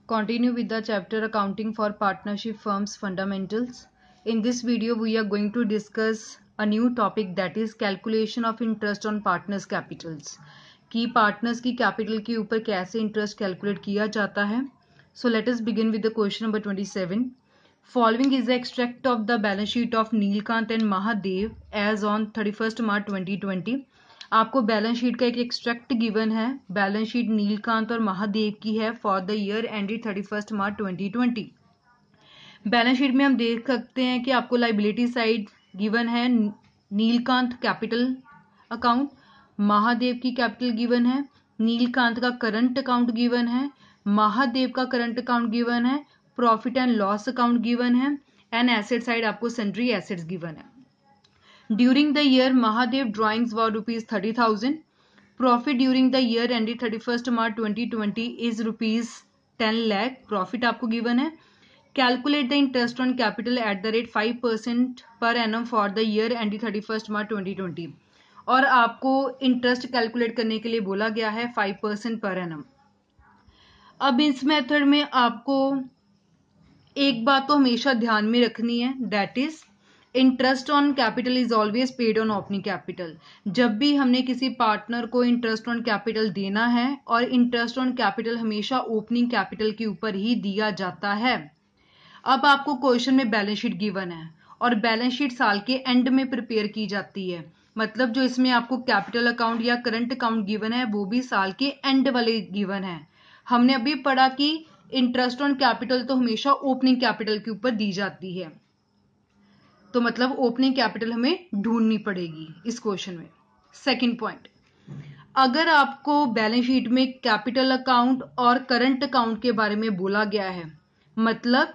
Continue with the chapter Accounting for Partnership Firms Fundamentals. In this video, we are going to discuss a new topic, that is calculation of interest on partners' capitals. कि partners की capital के ऊपर कैसे interest calculate किया जाता है. So let us begin with the question number 27. Following is the extract of the balance sheet of Neelkant and Mahadev as on 31st March 2020. आपको balance sheet का एक एक्सट्रैक्ट गिवन है. बैलेंस शीट नीलकांत और महादेव की है for the year ended 31st March 2020. Balance sheet में हम देख सकते हैं कि आपको लाइबिलिटी साइड गिवन है. नीलकांत कैपिटल अकाउंट, महादेव की कैपिटल गिवन है, नीलकांत का करंट अकाउंट गिवन है, महादेव का करंट अकाउंट गिवन है, profit and loss account given है, एंड एसेट साइड आपको सन्ड्री एसेट्स गिवन है. During the year, Mahadev drawings were rupees 30,000. Profit during the year ended 31st March 2020 is rupees 10 lakh. Profit आपको given है. Calculate the interest on capital at the rate 5% per annum for the year ended 31st March 2020. और आपको interest calculate करने के लिए बोला गया है 5% पर एनम. अब इस मेथड में आपको एक बात तो हमेशा ध्यान में रखनी है, that is interest on capital is always paid on opening capital. जब भी हमने किसी पार्टनर को इंटरेस्ट ऑन कैपिटल देना है, और इंटरेस्ट ऑन कैपिटल हमेशा ओपनिंग कैपिटल के ऊपर ही दिया जाता है. अब आपको क्वेश्चन में बैलेंस शीट गिवन है, और बैलेंस शीट साल के एंड में प्रिपेयर की जाती है. मतलब जो इसमें आपको कैपिटल अकाउंट या करंट अकाउंट गिवन है वो भी साल के एंड वाले गिवन है. हमने अभी पढ़ा कि इंटरेस्ट ऑन कैपिटल तो हमेशा ओपनिंग कैपिटल के ऊपर दी जाती है, तो मतलब ओपनिंग कैपिटल हमें ढूंढनी पड़ेगी इस क्वेश्चन में. सेकंड पॉइंट, अगर आपको बैलेंस शीट में कैपिटल अकाउंट और करंट अकाउंट के बारे में बोला गया है, मतलब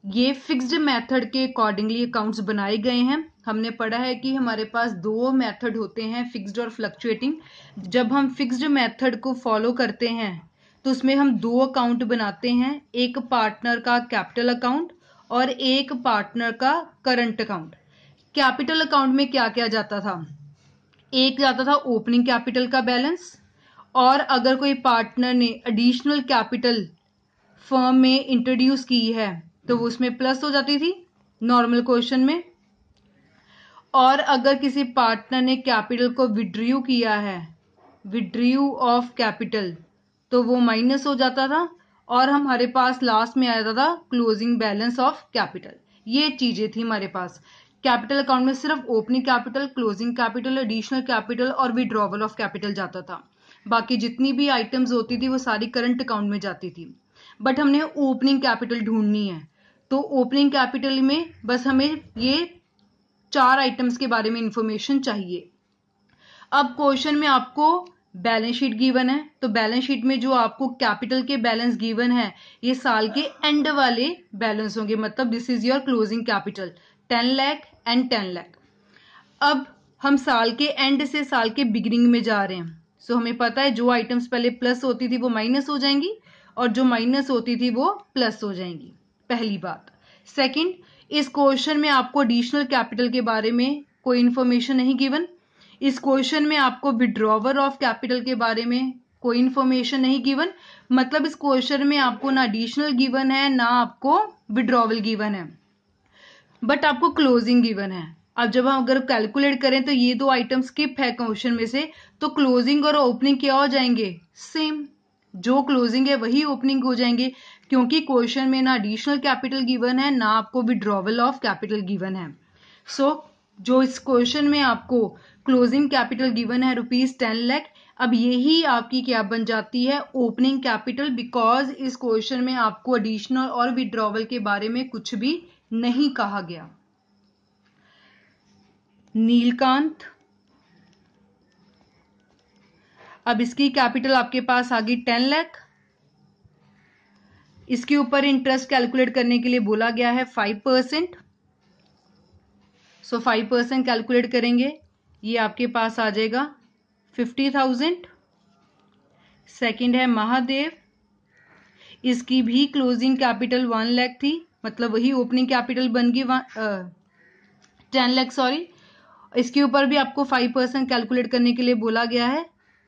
ये फिक्स्ड मेथड के अकॉर्डिंगली अकाउंट्स बनाए गए हैं. हमने पढ़ा है कि हमारे पास दो मेथड होते हैं, फिक्स्ड और फ्लक्चुएटिंग. जब हम फिक्स्ड मेथड को फॉलो करते हैं तो उसमें हम दो अकाउंट बनाते हैं, एक पार्टनर का कैपिटल अकाउंट और एक पार्टनर का करंट अकाउंट. कैपिटल अकाउंट में क्या क्या जाता था? एक जाता था ओपनिंग कैपिटल का बैलेंस, और अगर कोई पार्टनर ने एडिशनल कैपिटल फर्म में इंट्रोड्यूस की है तो वो उसमें प्लस हो जाती थी नॉर्मल क्वेश्चन में. और अगर किसी पार्टनर ने कैपिटल को विड्रॉ किया है, विड्रॉ ऑफ कैपिटल, तो वो माइनस हो जाता था, और हमारे पास लास्ट में आया था क्लोजिंग बैलेंस ऑफ कैपिटल. ये चीजें थी हमारे पास. कैपिटल अकाउंट में सिर्फ opening capital, closing capital, additional capital और विड्रॉवल ऑफ कैपिटल जाता था. बाकी जितनी भी आइटम्स होती थी वो सारी करंट अकाउंट में जाती थी. बट हमने ओपनिंग कैपिटल ढूंढनी है, तो ओपनिंग कैपिटल में बस हमें ये 4 आइटम्स के बारे में इंफॉर्मेशन चाहिए. अब क्वेश्चन में आपको बैलेंस शीट गिवन है, तो बैलेंस शीट में जो आपको कैपिटल के बैलेंस गिवन है ये साल के एंड वाले बैलेंस होंगे. मतलब this is your closing capital 10 lakh and 10 lakh. अब हम साल के एंड से साल के बिगिनिंग में जा रहे हैं. सो हमें पता है जो आइटम्स पहले प्लस होती थी वो माइनस हो जाएंगी, और जो माइनस होती थी वो प्लस हो जाएंगी. पहली बात. सेकंड, इस क्वेश्चन में आपको एडिशनल कैपिटल के बारे में कोई इंफॉर्मेशन नहीं गिवन. इस क्वेश्चन में आपको विड्रॉवर ऑफ कैपिटल के बारे में कोई इंफॉर्मेशन नहीं गिवन. मतलब इस क्वेश्चन में आपको ना एडिशनल गिवन है ना आपको विड्रॉवल गिवन है, बट आपको क्लोजिंग गिवन है. अब जब हम अगर कैलकुलेट करें तो ये दो आइटम स्किप है क्वेश्चन में से, तो क्लोजिंग और ओपनिंग क्या हो जाएंगे? सेम. जो क्लोजिंग है वही ओपनिंग हो जाएंगे, क्योंकि क्वेश्चन में ना एडिशनल कैपिटल गिवन है ना आपको विड्रॉवल ऑफ कैपिटल गिवन है. सो जो इस क्वेश्चन में आपको क्लोजिंग कैपिटल गिवन है रुपीज 10 लाख, अब यही आपकी क्या बन जाती है? ओपनिंग कैपिटल, बिकॉज इस क्वेश्चन में आपको एडिशनल और विड्रॉवल के बारे में कुछ भी नहीं कहा गया. नीलकांत, अब इसकी कैपिटल आपके पास आ गई 10 लाख. इसके ऊपर इंटरेस्ट कैलकुलेट करने के लिए बोला गया है 5%. सो 5% कैलकुलेट करेंगे, ये आपके पास आ जाएगा 50,000. सेकंड है महादेव, इसकी भी क्लोजिंग कैपिटल 1 लाख थी, मतलब वही ओपनिंग कैपिटल बन गई 10 लाख सॉरी. इसके ऊपर भी आपको 5% कैलकुलेट करने के लिए बोला गया है.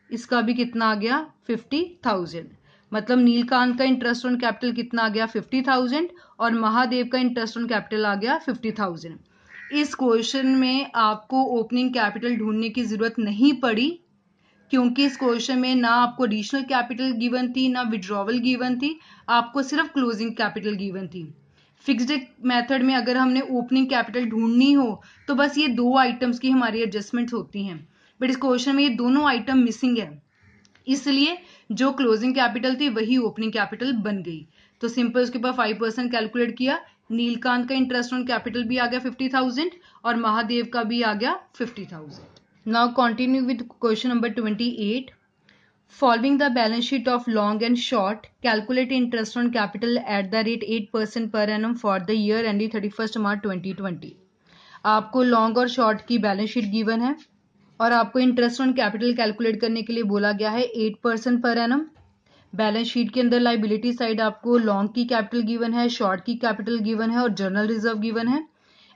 इसका भी कितना आ गया? 50,000. मतलब नीलकांत का इंटरेस्ट ऑन कैपिटल कितना आ गया 50,000 और महादेव का इंटरेस्ट ऑन कैपिटल आ गया 50,000। इस क्वेश्चन में आपको ओपनिंग कैपिटल ढूंढने की जरूरत नहीं पड़ी, क्योंकि इस क्वेश्चन में ना आपको एडिशनल कैपिटल गिवन थी ना विड्रॉवल गिवन थी, आपको सिर्फ क्लोजिंग कैपिटल गिवन थी। फिक्स्ड मेथड में अगर हमने ओपनिंग कैपिटल ढूंढनी हो तो बस ये दो आइटम्स की हमारी एडजस्टमेंट होती हैं, बट इस क्वेश्चन में ये दोनों आइटम मिसिंग है, इसलिए जो क्लोजिंग कैपिटल थी वही ओपनिंग कैपिटल बन गई। तो सिंपल उसके ऊपर 5% कैलकुलेट किया, नीलकांत का इंटरेस्ट ऑन कैपिटल भी आ गया 50,000 और महादेव का भी आ गया 50,000। Now continue with question number 28. Following the balance sheet of long and short, calculate interest on capital at the rate 8% per annum for the year ending 31st March 2020. आपको long और short की balance sheet given है और आपको interest on capital calculate करने के लिए बोला गया है 8% पर एनम। बैलेंस शीट के अंदर लाइबिलिटी साइड आपको लॉन्ग की कैपिटल गिवन है, शॉर्ट की कैपिटल गिवन है और जर्नल रिजर्व गिवन है।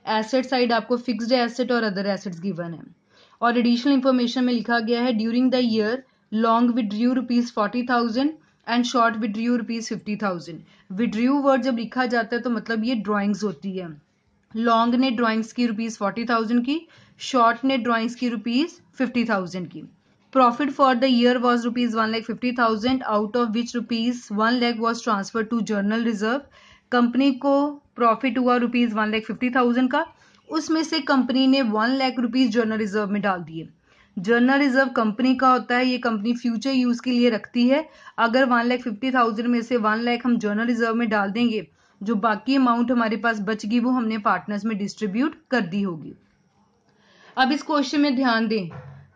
एसेट साइड आपको फिक्स्ड एसेट और अदर एसेट्स गिवन है और एडिशनल इंफॉर्मेशन में लिखा गया है during the year long withdrew ₹40,000 and short withdrew ₹50,000। Withdrew word जब लिखा जाता है तो मतलब ये ड्राइंग्स होती है। लॉन्ग ने ड्राइंग्स की ₹40,000 की, शॉर्ट ने ड्राइंग्स की ₹50,000 की। Profit for the year was ₹1,50,000 out of which ₹1 lakh was transfer to general reserve. Company को प्रॉफिट हुआ ₹1,50,000 का, उसमें से कंपनी ने 1 लाख रुपीज जर्नल रिजर्व में डाल दिए। जर्नल रिजर्व कंपनी का होता है, ये कंपनी फ्यूचर यूज के लिए रखती है। अगर 1,50,000 में से 1 लाख हम जर्नल रिजर्व में डाल देंगे, जो बाकी अमाउंट हमारे पास बचगी वो हमने पार्टनर्स में डिस्ट्रीब्यूट कर दी होगी। अब इस क्वेश्चन में ध्यान दें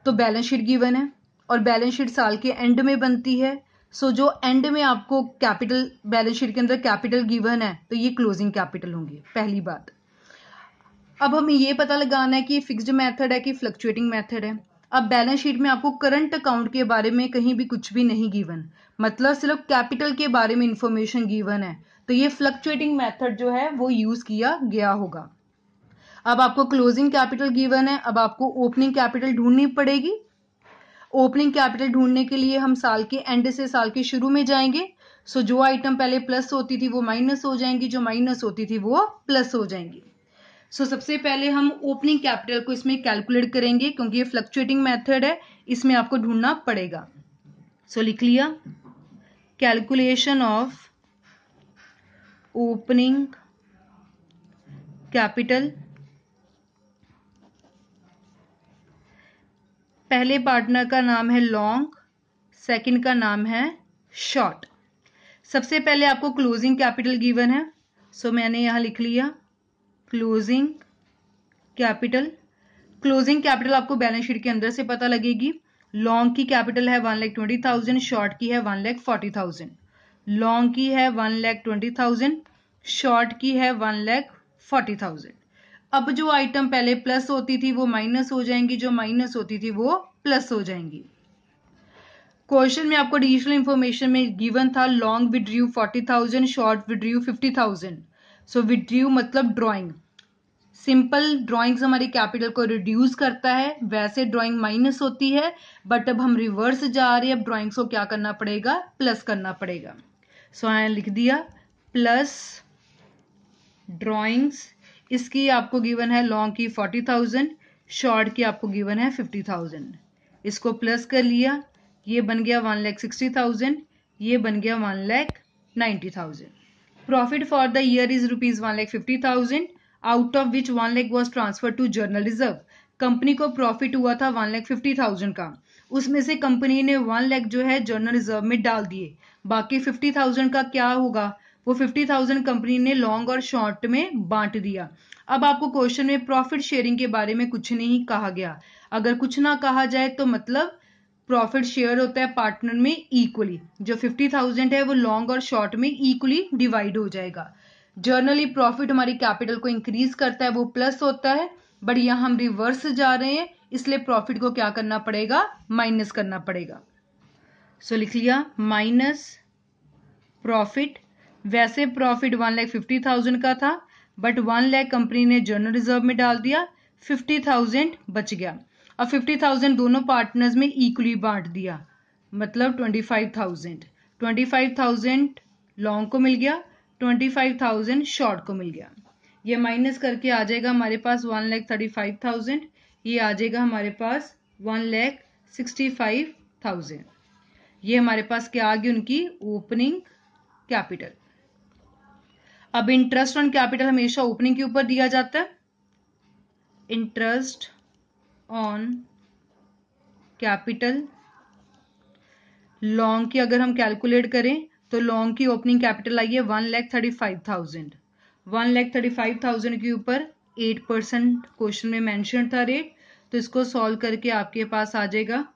तो बैलेंस शीट गिवन है और बैलेंस शीट साल के एंड में बनती है। सो जो एंड में आपको कैपिटल बैलेंस शीट के अंदर कैपिटल गिवन है तो ये क्लोजिंग कैपिटल होंगे, पहली बात। अब हमें ये पता लगाना है कि फिक्स्ड मेथड है कि फ्लक्चुएटिंग मेथड है। अब बैलेंस शीट में आपको करंट अकाउंट के बारे में कहीं भी कुछ भी नहीं गिवन, मतलब सिर्फ कैपिटल के बारे में इंफॉर्मेशन गिवन है, तो ये फ्लक्चुएटिंग मेथड जो है वो यूज किया गया होगा। अब आपको क्लोजिंग कैपिटल गिवन है, अब आपको ओपनिंग कैपिटल ढूंढनी पड़ेगी। ओपनिंग कैपिटल ढूंढने के लिए हम साल के एंड से साल के शुरू में जाएंगे। सो जो आइटम पहले प्लस होती थी वो माइनस हो जाएंगी, जो माइनस होती थी वो प्लस हो जाएंगी। सो सबसे पहले हम ओपनिंग कैपिटल को इसमें कैलकुलेट करेंगे, क्योंकि ये फ्लक्चुएटिंग मेथड है, इसमें आपको ढूंढना पड़ेगा। सो लिख लिया कैलकुलेशन ऑफ ओपनिंग कैपिटल। पहले पार्टनर का नाम है लॉन्ग, सेकंड का नाम है शॉर्ट। सबसे पहले आपको क्लोजिंग कैपिटल गिवन है, सो मैंने यहां लिख लिया क्लोजिंग कैपिटल। क्लोजिंग कैपिटल आपको बैलेंस शीट के अंदर से पता लगेगी। लॉन्ग की कैपिटल है 1,20,000, शॉर्ट की है 1,40,000। लॉन्ग की है 1,20,000, शॉर्ट की है 1,40,000। अब जो आइटम पहले प्लस होती थी वो माइनस हो जाएंगी, जो माइनस होती थी वो प्लस हो जाएंगी। क्वेश्चन में आपको एडिशनल इंफॉर्मेशन में गिवन था लॉन्ग विड्रू 40,000, शॉर्ट विड्रू 50,000। सो विड्रू मतलब ड्राइंग। सिंपल ड्राइंग्स हमारी कैपिटल को रिड्यूस करता है, वैसे ड्राइंग माइनस होती है, बट अब हम रिवर्स जा रहे हैं, अब ड्राइंग्स को क्या करना पड़ेगा, प्लस करना पड़ेगा। सो यहाँ लिख दिया प्लस ड्राइंग्स। इसकी आपको गिवन है लॉन्ग की 40,000, शॉर्ट की आपको गिवन है 50,000। इसको प्लस कर लिया, ये बन गया 1,60,000, ये बन गया 1,90,000। Profit for the year is ₹1,50,000 out of which 1 lakh was transfer to general reserve. Company को प्रॉफिट हुआ था 1,50,000 का, उसमें से कंपनी ने 1 लाख जो है जर्नल रिजर्व में डाल दिए। बाकी 50,000 का क्या होगा, वो 50,000 कंपनी ने लॉन्ग और शॉर्ट में बांट दिया। अब आपको क्वेश्चन में प्रॉफिट शेयरिंग के बारे में कुछ नहीं कहा गया। अगर कुछ ना कहा जाए तो मतलब प्रॉफिट शेयर होता है पार्टनर में इक्वली, जो 50,000 है वो लॉन्ग और शॉर्ट में इक्वली डिवाइड हो जाएगा। जर्नली प्रॉफिट हमारी कैपिटल को इंक्रीज करता है, वो प्लस होता है, बट यहां हम रिवर्स जा रहे हैं, इसलिए प्रॉफिट को क्या करना पड़ेगा, माइनस करना पड़ेगा। सो लिख लिया माइनस प्रॉफिट। वैसे प्रॉफिट 1,50,000 का था, बट 1 लाख कंपनी ने जर्नल रिजर्व में डाल दिया, 50,000 बच गया। अब 50,000 दोनों पार्टनर्स में इक्वली बांट दिया, मतलब 25,000। 25,000 लॉन्ग को मिल गया, 25,000 शॉर्ट को मिल गया। ये माइनस करके आ जाएगा हमारे पास 1,35,000, ये आ जाएगा हमारे पास 1,65,000। ये हमारे पास क्या आ गई उनकी ओपनिंग कैपिटल। अब इंटरेस्ट ऑन कैपिटल हमेशा ओपनिंग के ऊपर दिया जाता है। इंटरेस्ट ऑन कैपिटल लॉन्ग की अगर हम कैलकुलेट करें तो लॉन्ग की ओपनिंग कैपिटल आई है 1,35,000। 1,35,000 के ऊपर 8% क्वेश्चन में मेंशन था रेट, तो इसको सॉल्व करके आपके पास आ जाएगा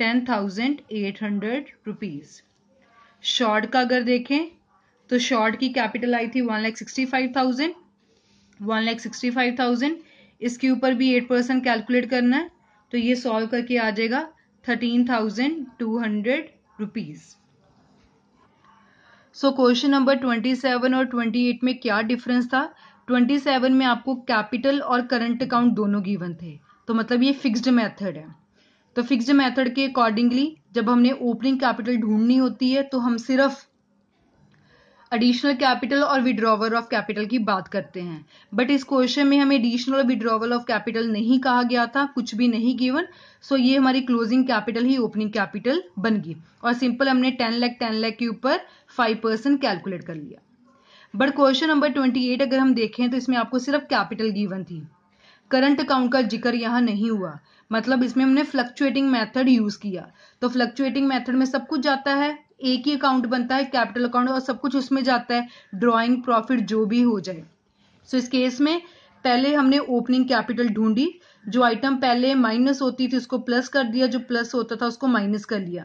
10,800 रुपीज। शॉर्ट का अगर देखें तो शॉर्ट की कैपिटल आई थी 1,65,000। 1,65,000 इसके ऊपर भी 8% कैलकुलेट करना है, तो ये सॉल्व करके आ जाएगा 13,200 रुपीज। सो क्वेश्चन नंबर 27 और 28 में क्या डिफरेंस था? 27 में आपको कैपिटल और करंट अकाउंट दोनों गिवन थे, तो मतलब ये फिक्स्ड मेथड है। तो फिक्स्ड मेथड के अकॉर्डिंगली जब हमने ओपनिंग कैपिटल ढूंढनी होती है तो हम सिर्फ एडिशनल कैपिटल और विड्रॉवल ऑफ कैपिटल की बात करते हैं, बट इस क्वेश्चन में हमें एडिशनल और विड्रॉवल ऑफ कैपिटल नहीं कहा गया था, कुछ भी नहीं गिवन। सो ये हमारी क्लोजिंग कैपिटल ही ओपनिंग कैपिटल बन गई और सिंपल हमने 10 लाख के ऊपर 5% कैलकुलेट कर लिया। बट क्वेश्चन नंबर 28 अगर हम देखें तो इसमें आपको सिर्फ कैपिटल गिवन थी, करंट अकाउंट का जिक्र यहां नहीं हुआ, मतलब इसमें हमने फ्लक्चुएटिंग मेथड यूज किया। तो फ्लक्चुएटिंग मेथड में सब कुछ जाता है, एक ही अकाउंट बनता है कैपिटल अकाउंट, और सब कुछ उसमें जाता है, ड्रॉइंग प्रॉफिट जो भी हो जाए। सो इस केस में पहले हमने ओपनिंग कैपिटल ढूंढी, जो आइटम पहले माइनस होती थी उसको प्लस कर दिया, जो प्लस होता था उसको माइनस कर लिया।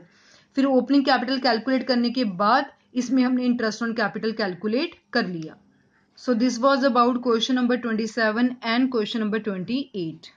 फिर ओपनिंग कैपिटल कैलकुलेट करने के बाद इसमें हमने इंटरेस्ट ऑन कैपिटल कैलकुलेट कर लिया। So this was about question number 27 and question number 28.